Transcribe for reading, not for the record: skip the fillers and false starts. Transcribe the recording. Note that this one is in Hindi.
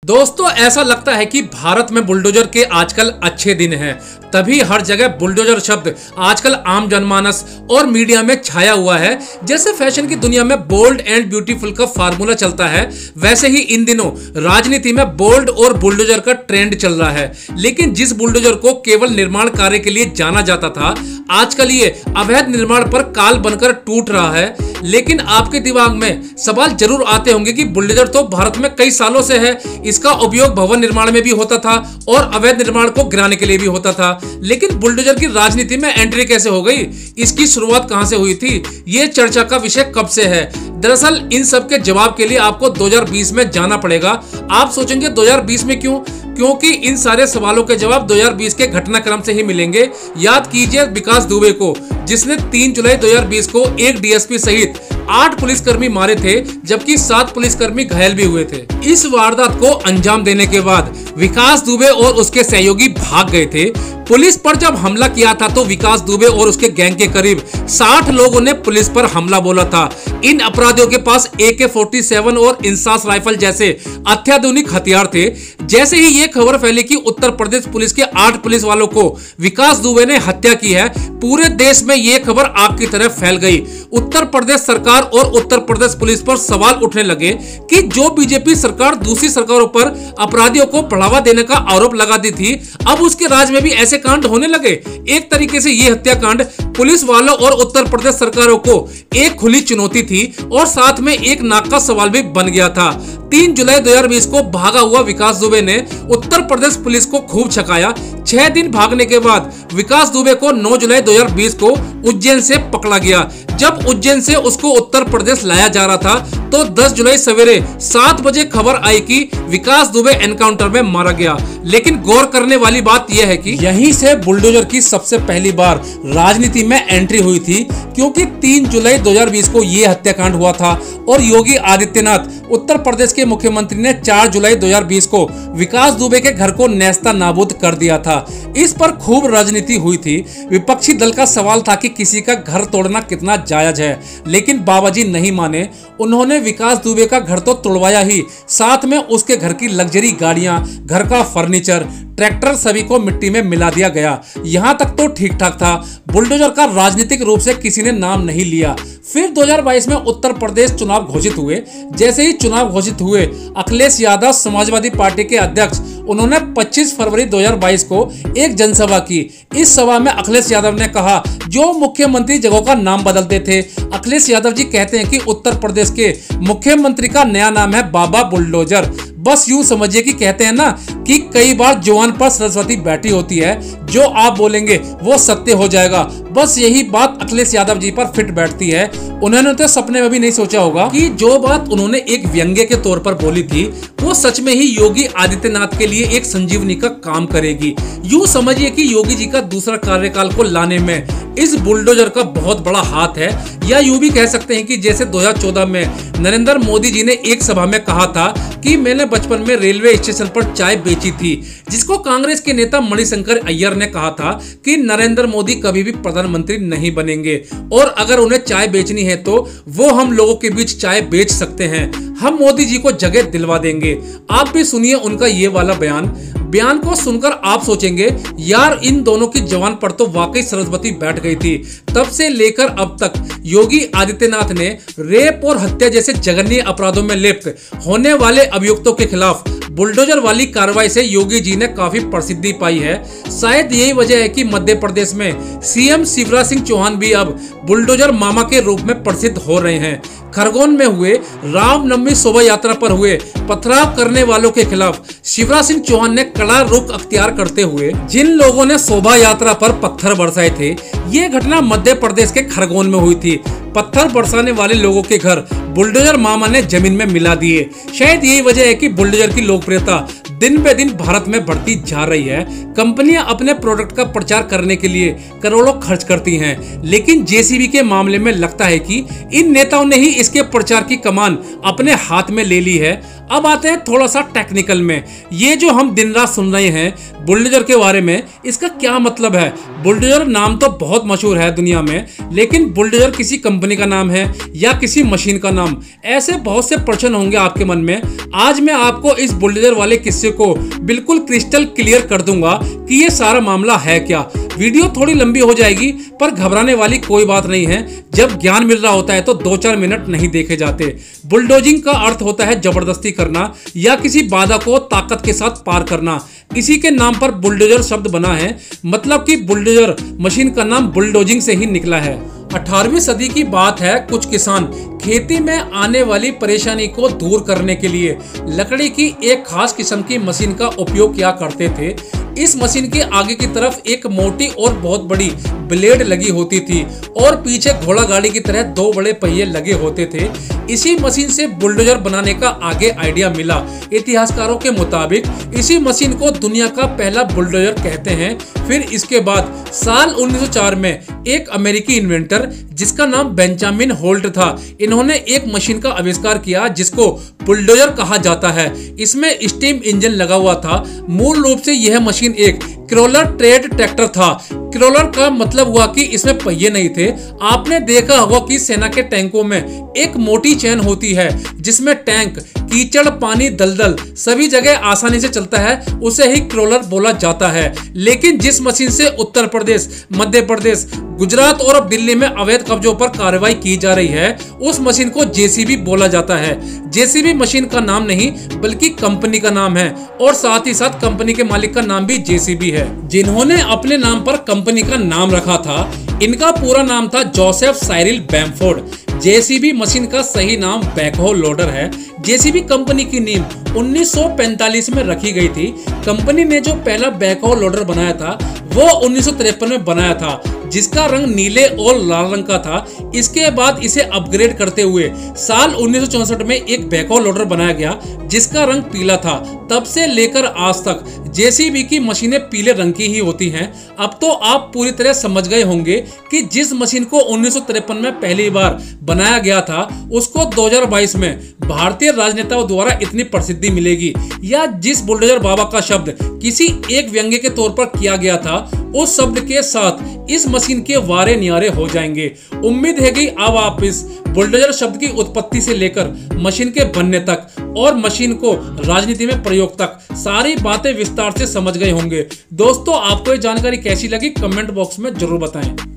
दोस्तों ऐसा लगता है कि भारत में बुलडोजर के आजकल अच्छे दिन हैं, तभी हर जगह बुलडोजर शब्द आजकल आम जनमानस और मीडिया में छाया हुआ है। जैसे फैशन की दुनिया में बोल्ड एंड ब्यूटीफुल का फार्मूला चलता है, वैसे ही इन दिनों राजनीति में बोल्ड और बुलडोजर का ट्रेंड चल रहा है। लेकिन जिस बुलडोजर को केवल निर्माण कार्य के लिए जाना जाता था, आजकल ये अवैध निर्माण पर काल बनकर टूट रहा है। लेकिन आपके दिमाग में सवाल जरूर आते होंगे कि बुलडोजर तो भारत में कई सालों से है, इसका उपयोग भवन निर्माण में भी होता था और अवैध निर्माण को गिराने के लिए भी होता था। लेकिन बुलडोजर की राजनीति में एंट्री कैसे हो गई, इसकी शुरुआत कहां से हुई थी, ये चर्चा का विषय कब से है। दरअसल इन सब के जवाब के लिए आपको 2020 में जाना पड़ेगा। आप सोचेंगे 2020 में क्यों? क्योंकि इन सारे सवालों के जवाब 2020 के घटनाक्रम से ही मिलेंगे। याद कीजिए विकास दुबे को, जिसने 3 जुलाई 2020 को एक डीएसपी सहित 8 पुलिसकर्मी मारे थे, जबकि 7 पुलिसकर्मी घायल भी हुए थे। इस वारदात को अंजाम देने के बाद विकास दुबे और उसके सहयोगी भाग गए थे। पुलिस पर जब हमला किया था तो विकास दुबे और उसके गैंग के करीब 60 लोगों ने पुलिस पर हमला बोला था। इन अपराधियों के पास AK-47 और इंसास राइफल जैसे अत्याधुनिक हथियार थे। जैसे ही ये खबर फैली कि उत्तर प्रदेश पुलिस के 8 पुलिस वालों को विकास दुबे ने हत्या की है, पूरे देश में ये खबर आग की तरह फैल गई। उत्तर प्रदेश सरकार और उत्तर प्रदेश पुलिस पर सवाल उठने लगे कि जो बीजेपी सरकार दूसरी सरकारों पर अपराधियों को बढ़ावा देने का आरोप लगाती थी, अब उसके राज में भी ऐसे कांड होने लगे। एक तरीके से ये हत्याकांड पुलिस वालों और उत्तर प्रदेश सरकारों को एक खुली चुनौती थी और साथ में एक नाक का सवाल भी बन गया था। 3 जुलाई 2020 को भागा हुआ विकास दुबे ने उत्तर प्रदेश पुलिस को खूब छकाया। 6 दिन भागने के बाद विकास दुबे को 9 जुलाई 2020 को उज्जैन से पकड़ा गया। जब उज्जैन से उसको उत्तर प्रदेश लाया जा रहा था तो 10 जुलाई सवेरे 7 बजे खबर आई कि विकास दुबे एनकाउंटर में मारा गया। लेकिन गौर करने वाली बात यह है कि यहीं से बुलडोजर की सबसे पहली बार राजनीति में एंट्री हुई थी, क्योंकि 3 जुलाई 2020 को यह हत्याकांड हुआ था और योगी आदित्यनाथ उत्तर प्रदेश के मुख्यमंत्री ने 4 जुलाई 2020 को विकास दुबे के घर को नेस्ता नाबूद कर दिया था। इस पर खूब राजनीति हुई थी। विपक्षी दल का सवाल था कि किसी का घर तोड़ना कितना जायज है, लेकिन बाबा जी नहीं माने। उन्होंने विकास दुबे का घर तो तोड़वाया ही, साथ में उसके घर की लग्जरी गाड़ियां, घर का फर्नीचर, ट्रैक्टर सभी को मिट्टी में मिला दिया गया। यहां तक तो ठीक ठाक था। बुलडोजर का राजनीतिक रूप से किसी ने नाम नहीं लिया। फिर 2022 में उत्तर प्रदेश चुनाव घोषित हुए। जैसे ही चुनाव घोषित हुए, अखिलेश यादव समाजवादी पार्टी के अध्यक्ष, उन्होंने 25 फरवरी 2022 को एक जनसभा की। इस सभा में अखिलेश यादव ने कहा, जो मुख्यमंत्री जगहों का नाम बदलते थे। अखिलेश यादव जी कहते हैं कि उत्तर प्रदेश के मुख्यमंत्री का नया नाम है बाबा बुलडोजर। बस यूं समझिए कि कहते हैं ना कि कई बार जुबान पर सरस्वती बैठी होती है, जो आप बोलेंगे वो सत्य हो जाएगा। बस यही बात अखिलेश यादव जी पर फिट बैठती है। उन्होंने तो सपने में भी नहीं सोचा होगा कि जो बात उन्होंने एक व्यंग्य के तौर पर बोली थी, वो सच में ही योगी आदित्यनाथ के लिए एक संजीवनी का काम करेगी। यूं समझिए कि योगी जी का दूसरा कार्यकाल को लाने में इस बुलडोजर का बहुत बड़ा हाथ है। या यूं भी कह सकते हैं कि जैसे 2014 में नरेंद्र मोदी जी ने एक सभा में कहा था कि मैंने बचपन में रेलवे स्टेशन पर चाय बेची थी, जिसको कांग्रेस के नेता मणिशंकर अय्यर ने कहा था कि नरेंद्र मोदी कभी भी प्रधानमंत्री नहीं बनेंगे और अगर उन्हें चाय बेचनी है तो वो हम लोगों के बीच चाय बेच सकते हैं, हम मोदी जी को जगह दिलवा देंगे। आप भी सुनिए उनका ये वाला बयान को सुनकर आप सोचेंगे, यार इन दोनों की जबान पर तो वाकई सरस्वती बैठ गई थी। तब से लेकर अब तक योगी आदित्यनाथ ने रेप और हत्या जैसे जघन्य अपराधों में लिप्त होने वाले अभियुक्तों के खिलाफ बुलडोजर वाली कार्रवाई से योगी जी ने काफी प्रसिद्धि पाई है। शायद यही वजह है कि मध्य प्रदेश में सीएम शिवराज सिंह चौहान भी अब बुलडोजर मामा के रूप में प्रसिद्ध हो रहे हैं। खरगोन में हुए रामनवमी शोभा यात्रा पर हुए पथराव करने वालों के खिलाफ शिवराज सिंह चौहान ने कड़ा रुख अख्तियार करते हुए जिन लोगों ने शोभा यात्रा पर पत्थर बरसाए थे, ये घटना मध्य प्रदेश के खरगोन में हुई थी। पत्थर बरसाने वाले लोगों के घर बुलडोजर मामा ने जमीन में मिला दिए। शायद यही वजह है कि बुलडोजर की लोकप्रियता दिन पे दिन भारत में बढ़ती जा रही है। कंपनियां अपने प्रोडक्ट का प्रचार करने के लिए करोड़ों खर्च करती हैं, लेकिन जेसीबी के मामले में लगता है कि इन नेताओं ने ही इसके प्रचार की कमान अपने हाथ में ले ली है। अब आते हैं थोड़ा सा टेक्निकल में। ये जो हम दिन रात सुन रहे हैं बुलडोजर के बारे में, इसका क्या मतलब है? बुलडोजर नाम तो बहुत मशहूर है दुनिया में, लेकिन बुलडोजर किसी कंपनी का नाम है या किसी मशीन का नाम? ऐसे बहुत से प्रश्न होंगे आपके मन में। आज मैं आपको इस बुलडोजर वाले किस्से को बिल्कुल क्रिस्टल क्लियर कर दूंगा कि ये सारा मामला है क्या। वीडियो थोड़ी लंबी हो जाएगी, पर घबराने वाली कोई बात नहीं है। जब ज्ञान मिल रहा होता है तो 2-4 मिनट नहीं देखे जाते। बुलडोजिंग का अर्थ होता है जबरदस्ती करना या किसी बाधा को ताकत के साथ पार करना। इसी के नाम पर बुलडोजर शब्द बना है, मतलब कि बुलडोजर मशीन का नाम बुलडोजिंग से ही निकला है। 18वीं सदी की बात है। कुछ किसान खेती में आने वाली परेशानी को दूर करने के लिए लकड़ी की एक खास किस्म की मशीन का उपयोग किया करते थे। इस मशीन के आगे की तरफ एक मोटी और बहुत बड़ी ब्लेड लगी होती थी और पीछे घोड़ा गाड़ी की तरह 2 बड़े पहिए लगे होते थे। इसी मशीन से बुलडोजर बनाने का आगे आइडिया मिला। इतिहासकारों के मुताबिक इसी मशीन को दुनिया का पहला बुलडोजर कहते हैं। फिर इसके बाद साल 1904 में एक अमेरिकी इन्वेंटर जिसका नाम बेंजामिन होल्ट था, इन्होंने एक मशीन का आविष्कार किया जिसको बुलडोजर कहा जाता है। इसमें स्टीम इंजन लगा हुआ था। मूल रूप से यह मशीन एक क्रोलर ट्रेड ट्रैक्टर था। क्रोलर का मतलब हुआ कि इसमें पहिए नहीं थे। आपने देखा होगा कि सेना के टैंकों में एक मोटी चेन होती है जिसमें टैंक कीचड़, पानी, दलदल सभी जगह आसानी से चलता है, उसे ही क्रोलर बोला जाता है। लेकिन जिस मशीन से उत्तर प्रदेश, मध्य प्रदेश, गुजरात और अब दिल्ली में अवैध कब्जों पर कार्रवाई की जा रही है, उस मशीन को जेसीबी बोला जाता है। जेसीबी मशीन का नाम नहीं बल्कि कंपनी का नाम है और साथ ही साथ कंपनी के मालिक का नाम भी जेसीबी है, जिन्होंने अपने नाम पर कंपनी का नाम रखा था। इनका पूरा नाम था Joseph Cyril Bamford. JCB machine का सही नाम बैकहो लोडर है। जेसीबी कंपनी की नींव 1945 में रखी गई थी। कंपनी ने जो पहला बैकहो लोडर बनाया था वो 1953 में बनाया था, जिसका रंग नीले और लाल रंग का था। इसके बाद इसे अपग्रेड करते हुए साल 1964 में एक बैकहो लोडर बनाया गया जिसका रंग पीला था। तब से लेकर आज तक जेसीबी की मशीनें पीले रंग की ही होती हैं। अब तो आप पूरी तरह समझ गए होंगे कि जिस मशीन को 1953 में पहली बार बनाया गया था उसको 2022 में भारतीय राजनेताओं द्वारा इतनी प्रसिद्धि मिलेगी, या जिस बुलडोजर बाबा का शब्द किसी एक व्यंग्य के तौर पर किया गया था, उस शब्द के साथ इस मशीन के वारे न्यारे हो जाएंगे। उम्मीद है कि अब आप इस बुलडोजर शब्द की उत्पत्ति से लेकर मशीन के बनने तक और मशीन को राजनीति में प्रयोग तक सारी बातें विस्तार से समझ गए होंगे। दोस्तों, आपको ये जानकारी कैसी लगी कमेंट बॉक्स में जरूर बताएं।